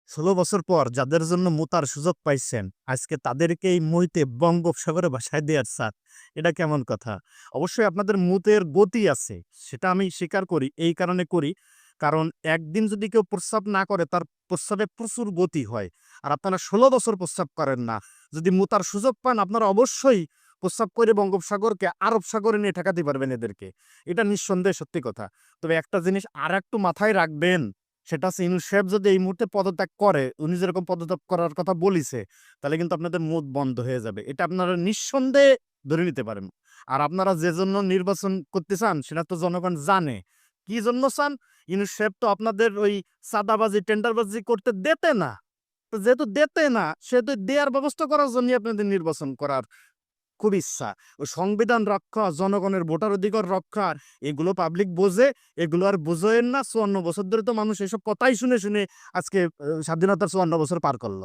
১৬ বছর পর যাদের জন্য মুতার সুযোগ পাইছেন, আজকে তাদেরকেই মুইতে বঙ্গোপসাগরে ভাসায় দেয়ার স্যার, এটা কেমন কথা? অবশ্যই আপনাদের মুতের গতি আছে। সেটা আমি স্বীকার করি। এই কারণে করি, কারণ একদিন যদি কেউ প্রস্রাব না করে তার প্রস্রাবে প্রচুর গতি হয়। আর আপনারা ১৬ বছর প্রস্রাব করেন না। যদি মুতার সুযোগ পান আপনারা অবশ্যই প্রস্রাব করে বঙ্গোপসাগরকে আরব সাগরে নিয়ে ঠেকাতে পারবেন এদেরকে। এটা নিঃসন্দেহে সত্যি কথা। তবে একটা জিনিস আরেকটু মাথায় রাখবেন, সেটা হচ্ছে ইউনূস সাহেব যদি এই মুহূর্তে পদত্যাগ করে, উনি যেরকম পদত্যাগ করার কথা বলিছে, তাহলে কিন্তু আপনাদের মুত বন্ধ হয়ে যাবে। এটা আপনারা নিঃসন্দেহে ধরে নিতে পারেন। আর আপনারা যে জন্য নির্বাচন করতে চান সেটা তো জনগণ জানে। কি জন্য চান? ইউনূস সাহেব তো আপনাদের ওই চাঁদাবাজি, টেন্ডারবাজি করতে দেতে না। তো যেহেতু দেতে না, সেহেতু দেয়ার ব্যবস্থা করার জন্যই আপনাদের নির্বাচন করার খুব ইচ্ছা। ও সংবিধান রক্ষা, জনগণের ভোটার অধিকার রক্ষা, এগুলো পাবলিক বোঝে, এগুলো আর বুঝেন না। ৫৪ বছর ধরে তো মানুষ এসব কথাই শুনে আজকে স্বাধীনতার ৫৪ বছর পার করল।